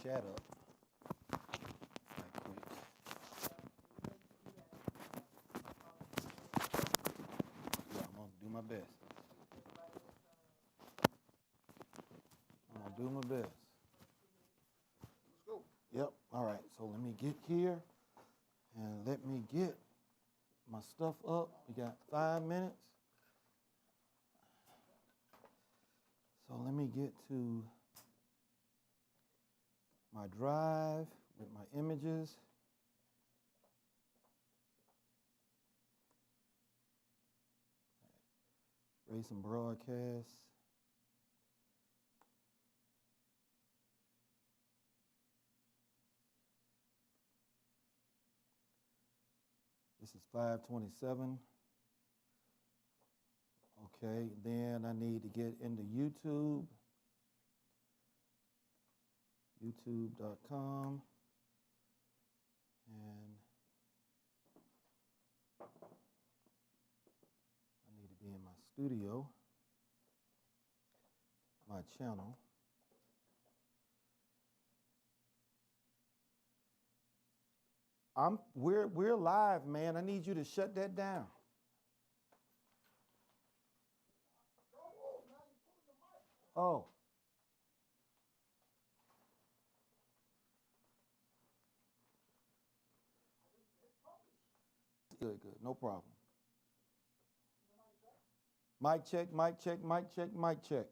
chat up right quick. Yeah, I'm gonna do my best. I'm gonna do my best. Let's go. Yep, all right, so let me get here and let me get my stuff up. We got 5 minutes. So let me get to my drive with my images. Grayson broadcast. This is 527. Okay, then I need to get into YouTube. YouTube.com. And I need to be in my studio, my channel. We're live, man. I need you to shut that down. Oh. Good, no problem. Mic check, mic check, mic check, mic check.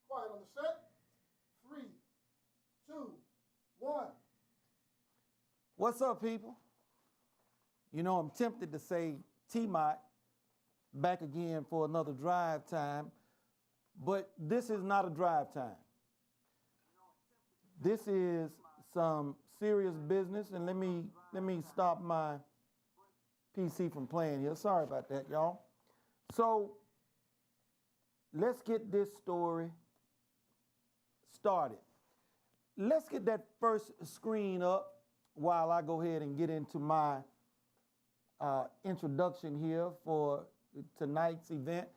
Quiet on the set. 3, 2, 1. What's up, people? You know, I'm tempted to say TMOT back again for another drive time, but this is not a drive time. This is some serious business, and let me stop my PC from playing here. Sorry about that, y'all. So let's get this story started. Let's get that first screen up while I go ahead and get into my introduction here for tonight's event.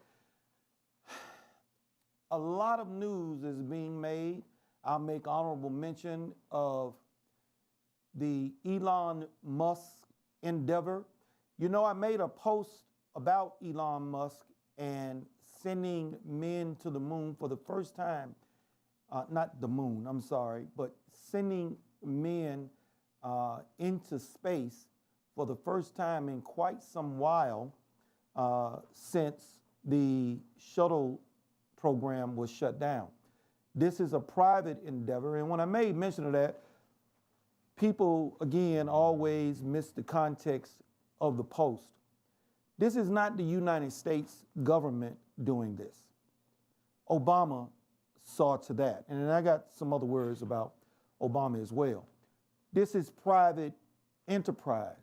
A lot of news is being made. I'll make honorable mention of the Elon Musk endeavor. You know, I made a post about Elon Musk and sending men to the moon for the first time. Not the moon, I'm sorry, but sending men into space for the first time in quite some while since the shuttle program was shut down. This is a private endeavor, and when I made mention of that, people, again, always miss the context of the post. This is not the United States government doing this. Obama saw to that, and then I got some other words about Obama as well. This is private enterprise.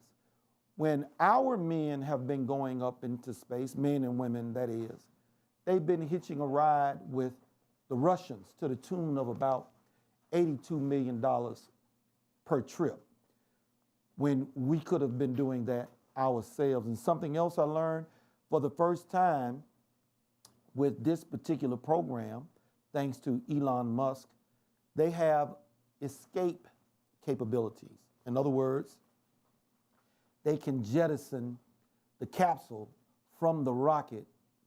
when our men have been going up into space, men and women that is, they've been hitching a ride with the Russians to the tune of about $82 million per trip, when we could have been doing that ourselves. And something else I learned for the first time with this particular program, thanks to Elon Musk, they have escape capabilities. In other words, they can jettison the capsule from the rocket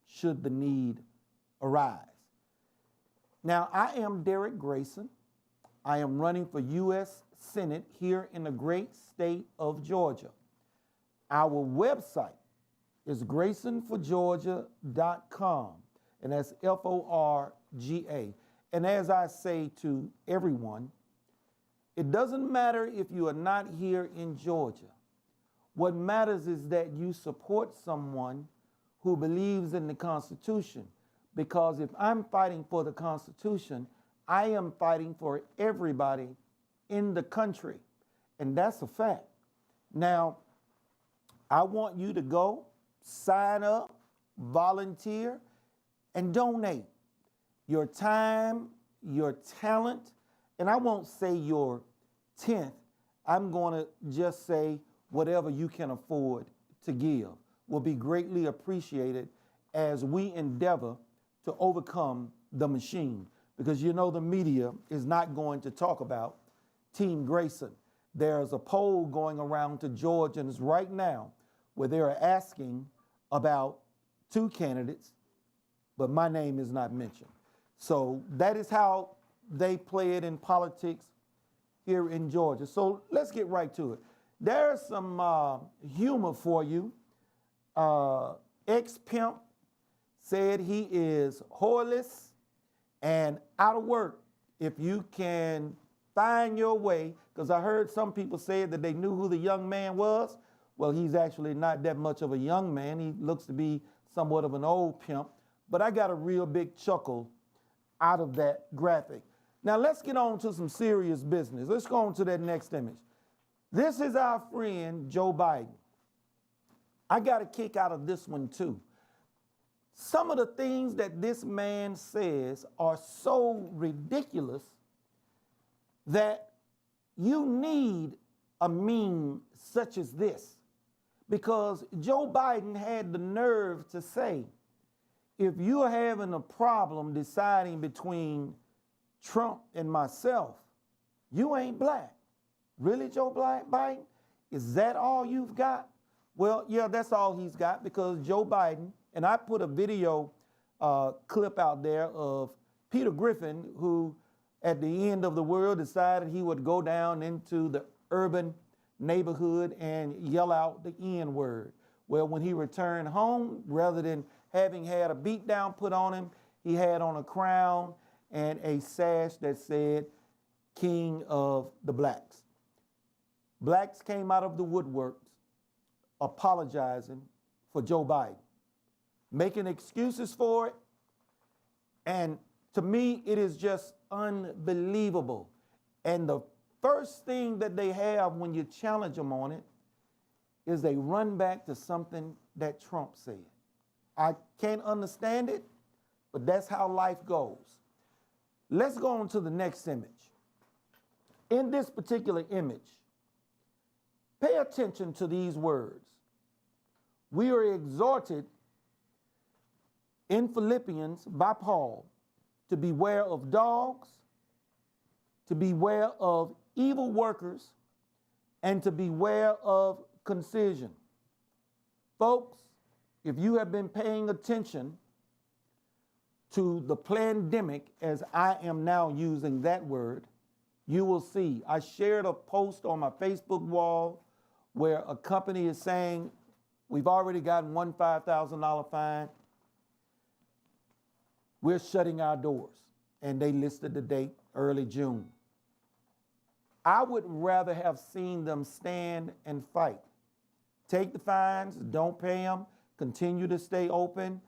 should the need arise. Now, I am Derek Grayson. I am running for U.S. Senate here in the great state of Georgia. Our website is GraysonForGeorgia.com, and that's Forga. And as I say to everyone, it doesn't matter if you are not here in Georgia. What matters is that you support someone who believes in the Constitution, because if I'm fighting for the Constitution, I am fighting for everybody in the country, and that's a fact. Now, I want you to go, sign up, volunteer, and donate your time, your talent, and I won't say your tenth. I'm going to just say whatever you can afford to give will be greatly appreciated as we endeavor to overcome the machine. Because you know the media is not going to talk about Team Grayson. There's a poll going around to Georgians right now where they're asking about two candidates, but my name is not mentioned. So that is how they play it in politics here in Georgia. So let's get right to it. There's some humor for you. Ex-pimp said he is whoreless and out of work. If you can find your way, because I heard some people say that they knew who the young man was. Well, he's actually not that much of a young man. He looks to be somewhat of an old pimp, but I got a real big chuckle out of that graphic. Now let's get on to some serious business. Let's go on to that next image. This is our friend Joe Biden. I got a kick out of this one too. Some of the things that this man says are so ridiculous that you need a meme such as this, because Joe Biden had the nerve to say, if you're having a problem deciding between Trump and myself, you ain't black. Really, Joe Biden? Is that all you've got? Well, yeah, that's all he's got, because Joe Biden, and I put a video clip out there of Peter Griffin, who at the end of the world decided he would go down into the urban neighborhood and yell out the N word. Well, when he returned home, rather than having had a beat down put on him, he had on a crown and a sash that said, King of the Blacks. Blacks came out of the woodworks apologizing for Joe Biden, making excuses for it. And to me, it is just unbelievable. And the first thing that they have when you challenge them on it is they run back to something that Trump said. I can't understand it, but that's how life goes. Let's go on to the next image. In this particular image, pay attention to these words. We are exhorted in Philippians by Paul to beware of dogs, to beware of evil workers, and to beware of concision. Folks, if you have been paying attention to the pandemic, as I am now using that word, you will see. I shared a post on my Facebook wall where a company is saying, we've already gotten one $5,000 fine. We're shutting our doors. And they listed the date, early June. I would rather have seen them stand and fight. Take the fines, don't pay them, continue to stay open,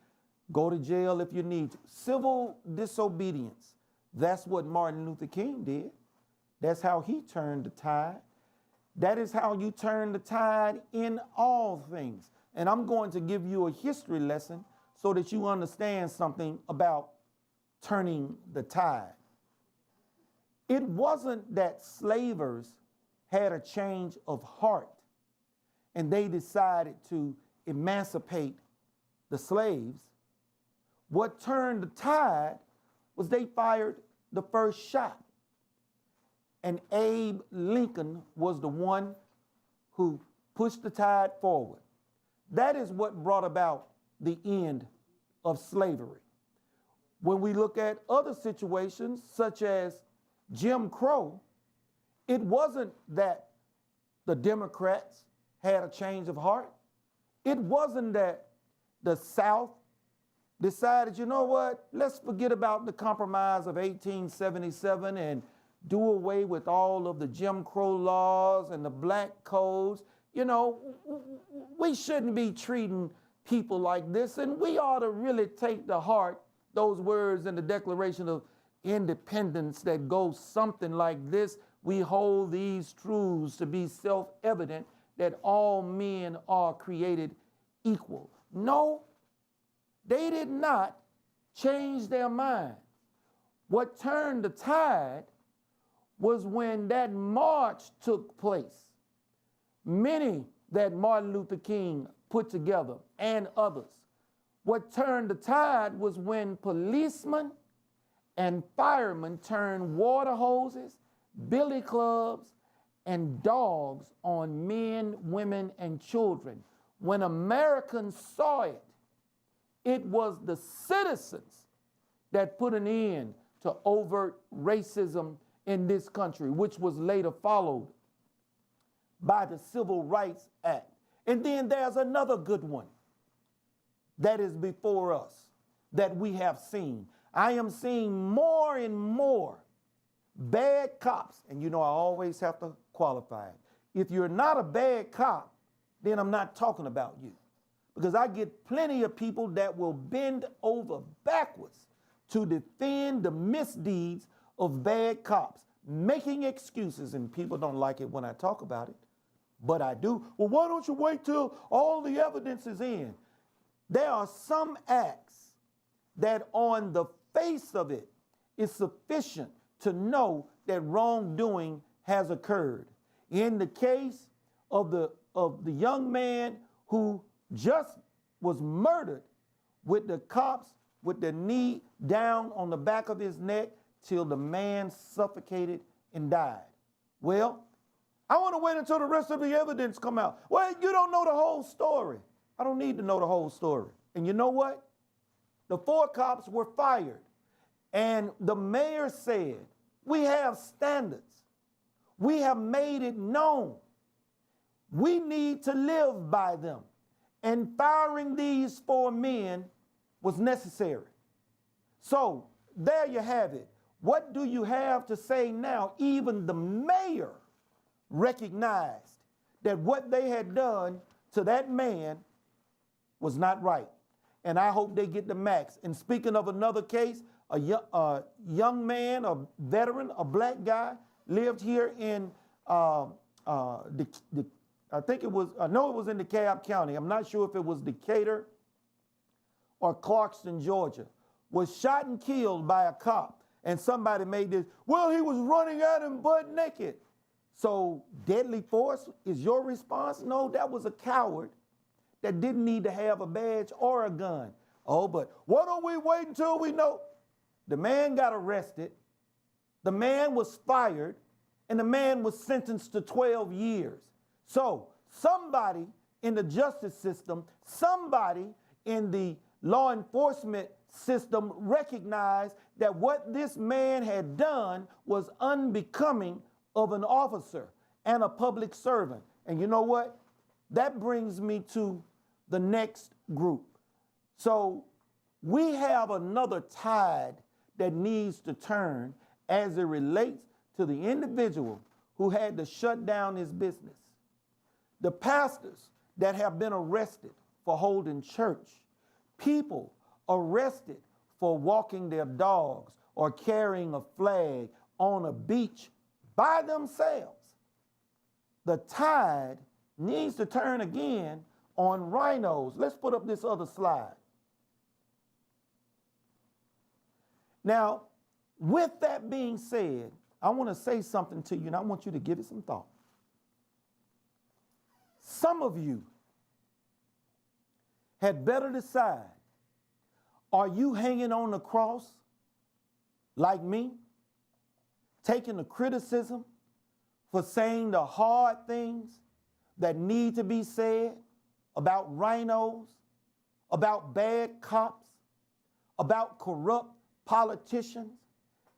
go to jail if you need to. Civil disobedience. That's what Martin Luther King did. That's how he turned the tide. That is how you turn the tide in all things. And I'm going to give you a history lesson so that you understand something about turning the tide. It wasn't that slavers had a change of heart and they decided to emancipate the slaves. What turned the tide was they fired the first shot. And Abe Lincoln was the one who pushed the tide forward. That is what brought about the end of slavery. When we look at other situations, such as Jim Crow, it wasn't that the Democrats had a change of heart. It wasn't that the South decided, you know what, let's forget about the Compromise of 1877 and do away with all of the Jim Crow laws and the black codes. You know, we shouldn't be treating people like this, and we ought to really take to heart those words in the Declaration of Independence that go something like this: we hold these truths to be self-evident, that all men are created equal. No, they did not change their mind. What turned the tide was when that march took place. Many that Martin Luther King put together and others. What turned the tide was when policemen and firemen turned water hoses, billy clubs, and dogs on men, women, and children. When Americans saw it, it was the citizens that put an end to overt racism in this country, which was later followed by the Civil Rights Act. And then there's another good one that is before us that we have seen. I am seeing more and more bad cops, and you know I always have to qualify it. If you're not a bad cop, then I'm not talking about you. Because I get plenty of people that will bend over backwards to defend the misdeeds of bad cops, making excuses, and people don't like it when I talk about it, but I do. Well, why don't you wait till all the evidence is in? There are some acts that on the face of it is sufficient to know that wrongdoing has occurred. In the case of the young man who just was murdered with the cops with the knee down on the back of his neck till the man suffocated and died. Well, I want to wait until the rest of the evidence come out. Well, you don't know the whole story. I don't need to know the whole story. And you know what? The 4 cops were fired. And the mayor said, we have standards. We have made it known. We need to live by them. And firing these 4 men was necessary. So there you have it. What do you have to say now? Even the mayor recognized that what they had done to that man was not right. And I hope they get the max. And speaking of another case, a young man, a veteran, a black guy, lived here in, I think it was, I know it was in DeKalb County. I'm not sure if it was Decatur or Clarkston, Georgia, was shot and killed by a cop. And somebody made this, well, he was running at him butt naked. So deadly force is your response? No, that was a coward that didn't need to have a badge or a gun. Oh, but why don't we wait until we know? The man got arrested, the man was fired, and the man was sentenced to 12 years. So somebody in the justice system, somebody in the law enforcement system recognized that what this man had done was unbecoming of an officer and a public servant. And you know what? That brings me to the next group. So we have another tide that needs to turn as it relates to the individual who had to shut down his business. The pastors that have been arrested for holding church, people arrested for walking their dogs or carrying a flag on a beach by themselves. the tide needs to turn again on RINOs. Let's put up this other slide. Now, with that being said, I want to say something to you, and I want you to give it some thought. Some of you had better decide, are you hanging on the cross like me, taking the criticism for saying the hard things that need to be said about RINOs, about bad cops, about corrupt politicians,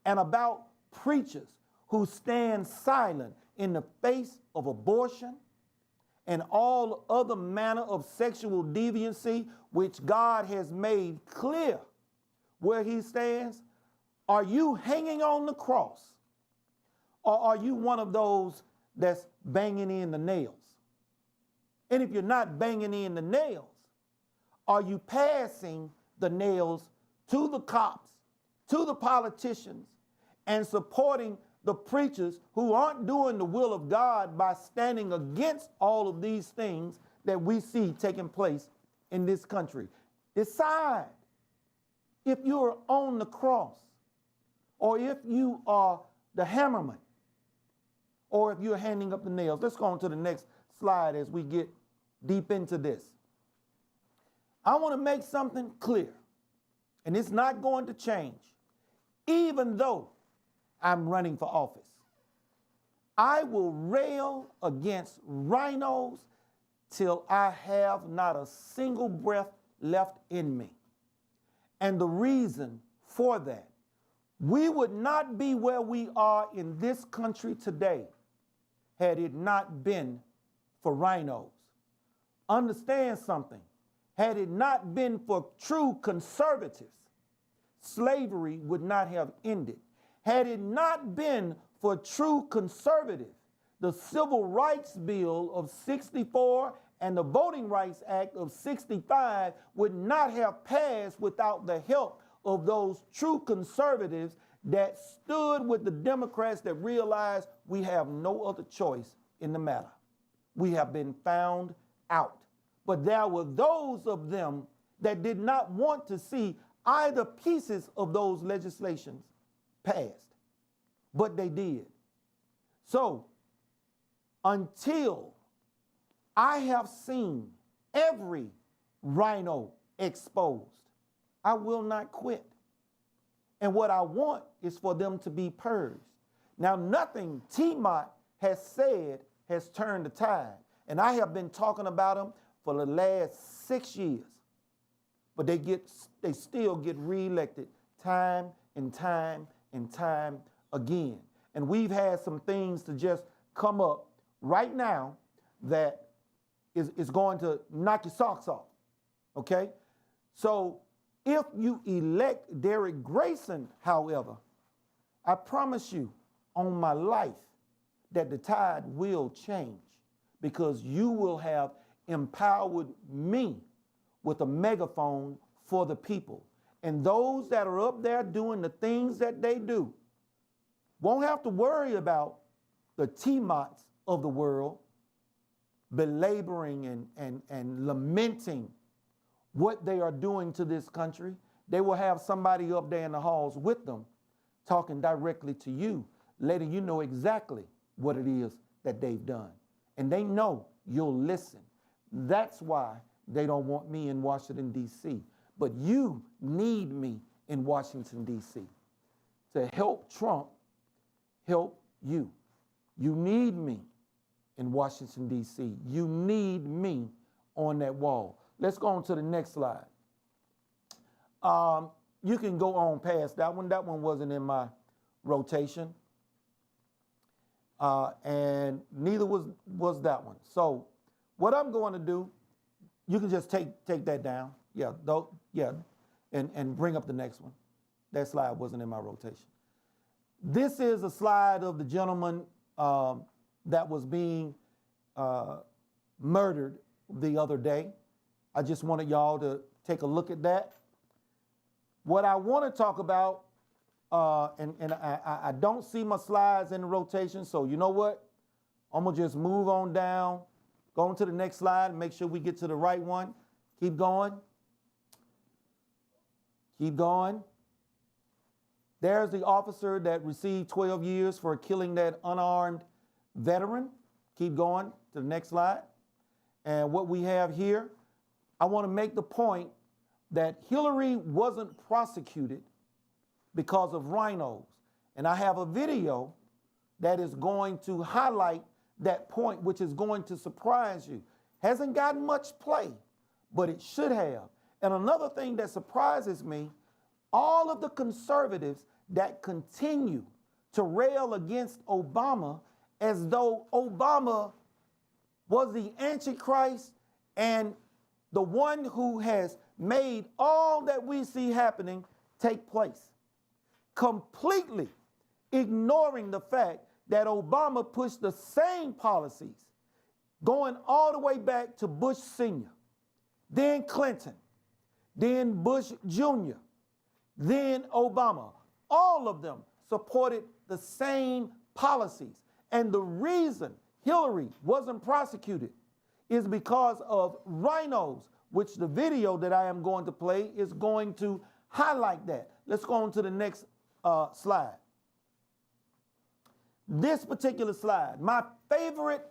and about preachers who stand silent in the face of abortion and all other manner of sexual deviancy, which God has made clear where he stands? Are you hanging on the cross, or are you one of those that's banging in the nails? And if you're not banging in the nails, are you passing the nails to the cops, to the politicians, and supporting the preachers who aren't doing the will of God by standing against all of these things that we see taking place in this country? Decide if you're on the cross, or if you are the hammerman, or if you're handing up the nails. Let's go on to the next slide as we get deep into this. I want to make something clear, and it's not going to change, even though I'm running for office. I will rail against RINOs till I have not a single breath left in me. And the reason for that, we would not be where we are in this country today had it not been for RINOs. Understand something. Had it not been for true conservatives, slavery would not have ended. Had it not been for true conservatives, the Civil Rights Bill of 64 and the Voting Rights Act of 65 would not have passed without the help of those true conservatives that stood with the Democrats that realized we have no other choice in the matter. We have been found out. But there were those of them that did not want to see either pieces of those legislations passed, but they did. So until I have seen every RINO exposed, I will not quit. And what I want is for them to be purged. Now, nothing TMOT has said has turned the tide. And I have been talking about them for the last 6 years. But they still get reelected time and time and time again. And we've had some things to just come up right now that is going to knock your socks off, okay? So if you elect Derek Grayson, however, I promise you on my life that the tide will change, because you will have empowered me with a megaphone for the people. And those that are up there doing the things that they do won't have to worry about the TMOTs of the world belaboring and lamenting what they are doing to this country. They will have somebody up there in the halls with them talking directly to you, letting you know exactly what it is that they've done. And they know you'll listen. That's why they don't want me in Washington, D.C. But you need me in Washington, D.C. to help Trump help you. You need me in Washington, D.C. You need me on that wall. Let's go on to the next slide. You can go on past that one. That one wasn't in my rotation. And neither was that one. So what I'm going to do, you can just take that down. And bring up the next one. That slide wasn't in my rotation. This is a slide of the gentleman that was being murdered the other day. I just wanted y'all to take a look at that. What I want to talk about, and I don't see my slides in the rotation, so you know what? I'm gonna just move on down, go on to the next slide, and make sure we get to the right one. Keep going. Keep going. There's the officer that received 12 years for killing that unarmed veteran. Keep going to the next slide. And what we have here, I want to make the point that Hillary wasn't prosecuted because of RINOs. And I have a video that is going to highlight that point, which is going to surprise you. Hasn't gotten much play, but it should have. And another thing that surprises me, all of the conservatives that continue to rail against Obama as though Obama was the Antichrist and the one who has made all that we see happening take place, completely ignoring the fact that Obama pushed the same policies going all the way back to Bush Sr., then Clinton, then Bush Jr., then Obama. All of them supported the same policies. And the reason Hillary wasn't prosecuted is because of RINOs, which the video that I am going to play is going to highlight that. Let's go on to the next slide. This particular slide, my favorite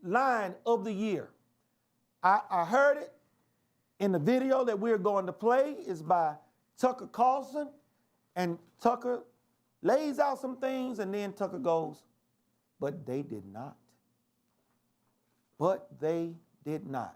line of the year. I heard it in the video that we're going to play. Is by Tucker Carlson, and Tucker lays out some things, and then Tucker goes, but they did not. But they did not.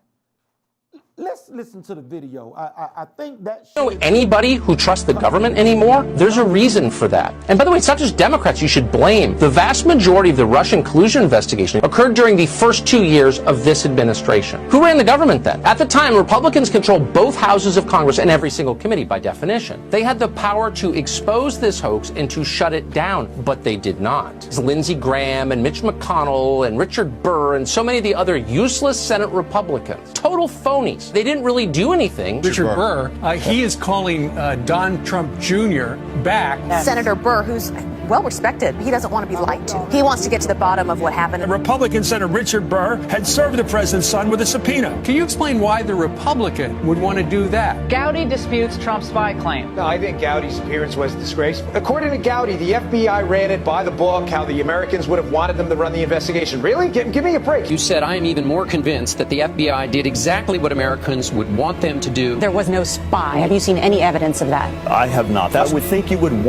Let's listen to the video. I think that should... You know anybody who trusts the government anymore? There's a reason for that. And by the way, it's not just Democrats you should blame. The vast majority of the Russian collusion investigation occurred during the first 2 years of this administration. Who ran the government then? At the time, Republicans controlled both houses of Congress and every single committee by definition. They had the power to expose this hoax and to shut it down, but they did not. It's Lindsey Graham and Mitch McConnell and Richard Burr and so many of the other useless Senate Republicans. Total phonies. They didn't really do anything. Richard Burr, he is calling Don Trump Jr. back. Senator Burr, who's well respected, he doesn't want to be lied to. He wants to get to the bottom of what happened. Republican Senator Richard Burr had served the president's son with a subpoena. Can you explain why the Republican would want to do that? Gowdy disputes Trump's spy claim. No, I think Gowdy's appearance was disgraceful. According to Gowdy, the FBI ran it by the book, how the Americans would have wanted them to run the investigation. Really? Give me a break. You said I am even more convinced that the FBI did exactly what Americans would want them to do. There was no spy. Have you seen any evidence of that? I have not. That would think you would.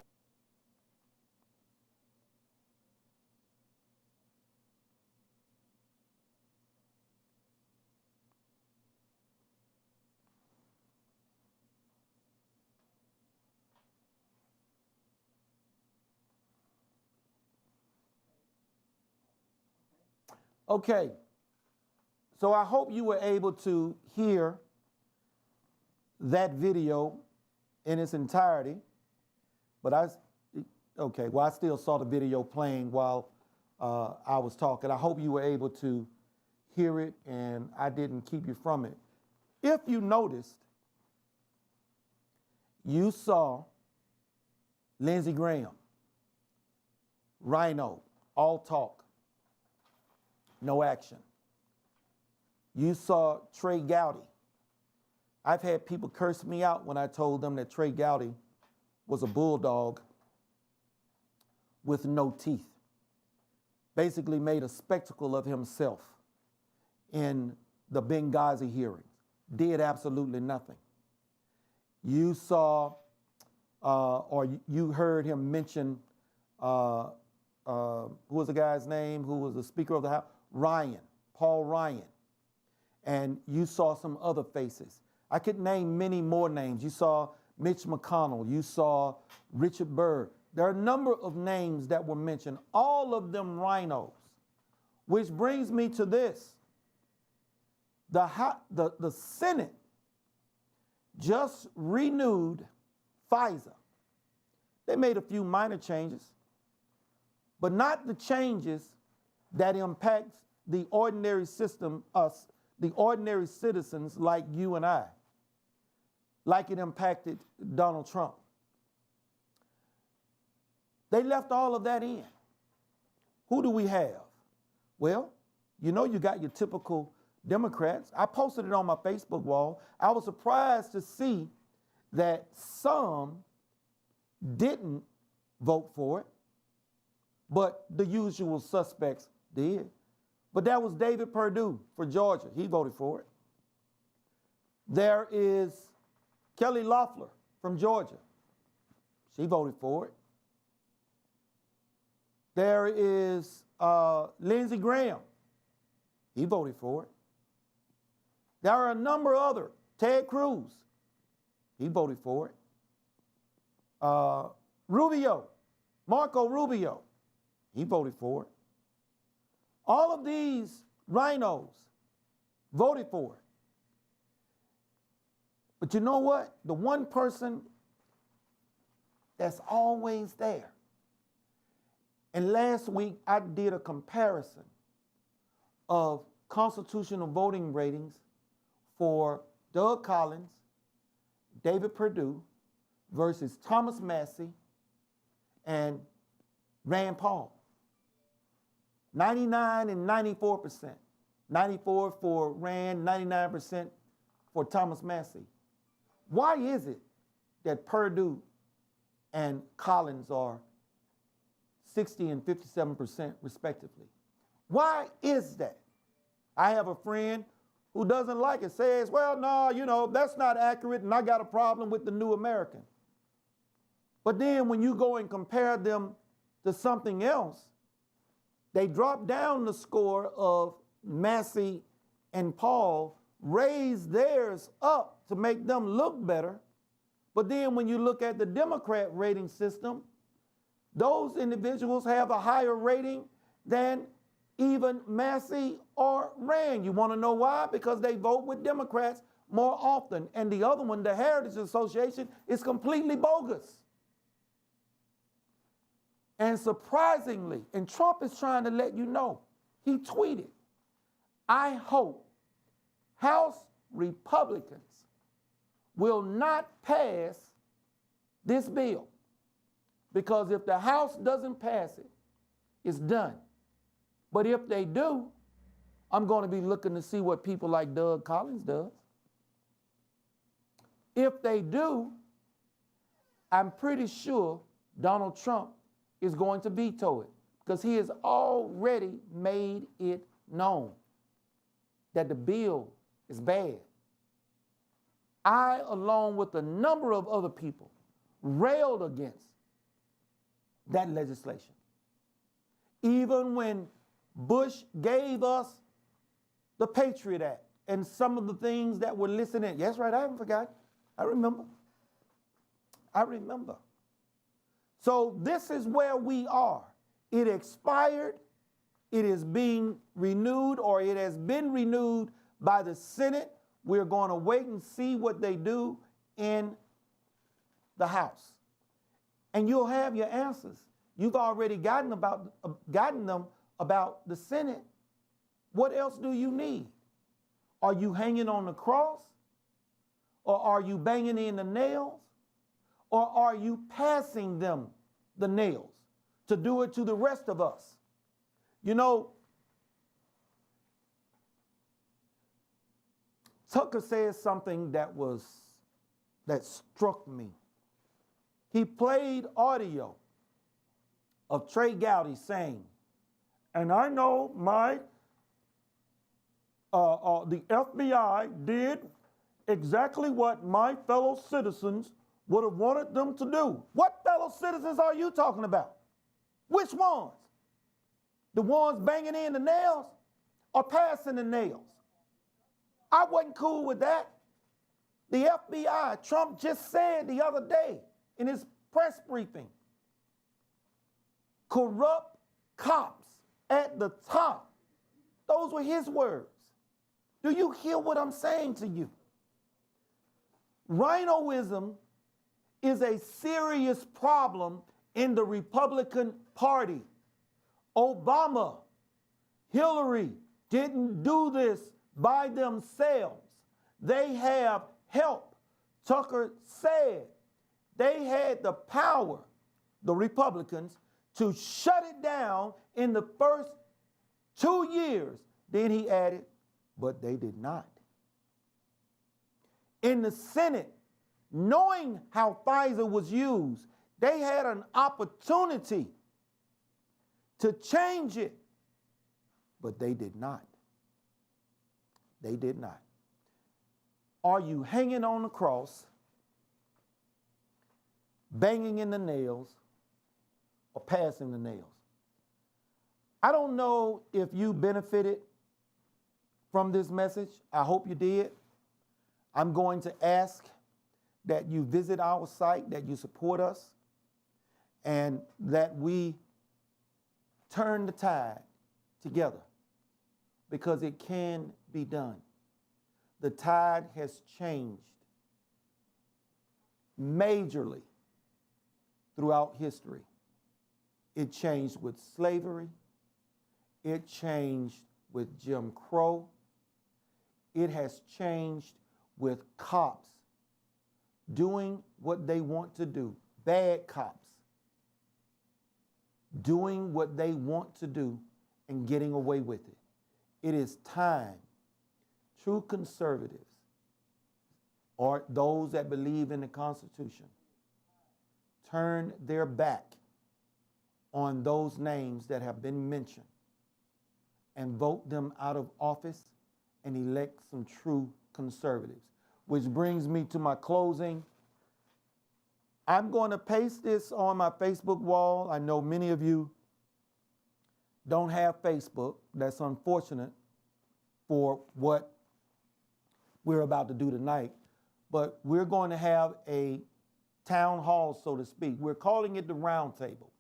Okay, so I hope you were able to hear that video in its entirety, but I still saw the video playing while I was talking. I hope you were able to hear it and I didn't keep you from it. If you noticed, you saw Lindsey Graham, RINO, all talk, no action. You saw Trey Gowdy. I've had people curse me out when I told them that Trey Gowdy was a bulldog with no teeth. Basically made a spectacle of himself in the Benghazi hearings. Did absolutely nothing. You saw, or you heard him mention, who was the guy's name who was the Speaker of the House? Paul Ryan. And you saw some other faces. I could name many more names. You saw Mitch McConnell. You saw Richard Burr. There are a number of names that were mentioned, all of them RINOs, which brings me to this. The Senate just renewed FISA. They made a few minor changes, but not the changes that impact the ordinary system, the ordinary citizens like you and I, like it impacted Donald Trump. They left all of that in. who do we have? Well, you know, you got your typical Democrats. I posted it on my Facebook wall. I was surprised to see that some didn't vote for it, but the usual suspects did. But that was David Perdue for Georgia. He voted for it. There is Kelly Loeffler from Georgia. She voted for it. There is Lindsey Graham. He voted for it. There are a number of others. Ted Cruz. He voted for it. Rubio, Marco Rubio. He voted for it. All of these RINOs voted for it. But you know what? The one person that's always there. And last week I did a comparison of constitutional voting ratings for Doug Collins, David Perdue versus Thomas Massey and Rand Paul. 99 and 94%. 94 for Rand, 99% for Thomas Massey. Why is it that Perdue and Collins are 60 and 57% respectively? Why is that? I have a friend who doesn't like it, says, well, no, you know, that's not accurate and I got a problem with the New American. But then when you go and compare them to something else, they drop down the score of Massey and Paul, raise theirs up to make them look better. But then when you look at the Democrat rating system, those individuals have a higher rating than even Massey or Rand. You want to know why? Because they vote with Democrats more often. And the other one, the Heritage Association, is completely bogus. And surprisingly, and Trump is trying to let you know, he tweeted, I hope House Republicans will not pass this bill, because if the House doesn't pass it, it's done. But if they do, I'm going to be looking to see what people like Doug Collins does. If they do, I'm pretty sure Donald Trump is going to veto it, because he has already made it known that the bill is bad. I, along with a number of other people, railed against that legislation. Even when Bush gave us the Patriot Act and some of the things that were listed in it. Yes, right, I haven't forgotten. I remember. So this is where we are. It expired. It is being renewed, or it has been renewed by the Senate. We're going to wait and see what they do in the House. And you'll have your answers. You've already gotten them about the Senate. What else do you need? Are you hanging on the cross? Or are you banging in the nails? Or are you passing them the nails to do it to the rest of us? You know, Tucker says something that struck me. He played audio of Trey Gowdy saying, and I know the FBI did exactly what my fellow citizens would have wanted them to do. What fellow citizens are you talking about? Which ones? The ones banging in the nails or passing the nails? I wasn't cool with that. The FBI, Trump just said the other day in his press briefing, corrupt cops at the top. Those were his words. Do you hear what I'm saying to you? Rhinoism is a serious problem in the Republican Party. Obama, Hillary didn't do this by themselves. They have help. Tucker said they had the power, the Republicans, to shut it down in the first 2 years. Then he added, but they did not. In the Senate, knowing how Pfizer was used, they had an opportunity to change it, but they did not. They did not. Are you hanging on the cross, banging in the nails, or passing the nails? I don't know if you benefited from this message. I hope you did. I'm going to ask that you visit our site, that you support us, and that we turn the tide together, because it can be done. The tide has changed majorly throughout history. It changed with slavery. It changed with Jim Crow. It has changed with cops doing what they want to do, bad cops doing what they want to do and getting away with it. It is time true conservatives, or those that believe in the Constitution, turn their back on those names that have been mentioned and vote them out of office and elect some true conservatives. Which brings me to my closing. I'm going to paste this on my Facebook wall. I know many of you don't have Facebook. That's unfortunate for what we're about to do tonight. But we're going to have a town hall, so to speak. We're calling it the Round Table.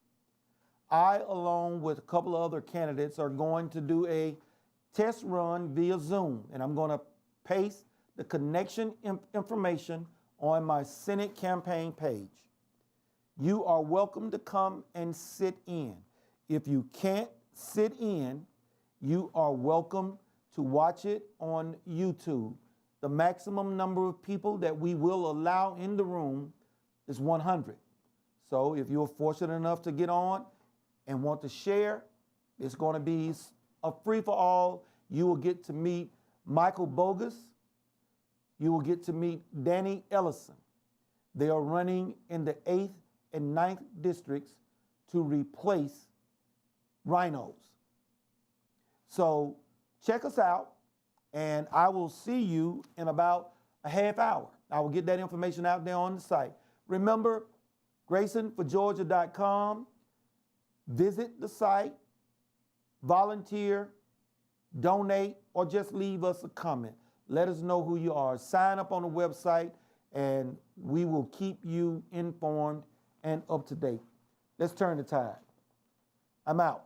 I, along with a couple of other candidates, are going to do a test run via Zoom, and I'm going to paste the connection information on my Senate campaign page. You are welcome to come and sit in. If you can't sit in, you are welcome to watch it on YouTube. The maximum number of people that we will allow in the room is 100. So if you're fortunate enough to get on and want to share, it's going to be a free-for-all. You will get to meet Michael Bogus. You will get to meet Danny Ellison. They are running in the 8th and 9th districts to replace RINOs. So check us out, and I will see you in about a half hour. I will get that information out there on the site. Remember, GraysonForGeorgia.com. Visit the site, volunteer, donate, or just leave us a comment. Let us know who you are. Sign up on the website, and we will keep you informed and up to date. Let's turn the tide. I'm out.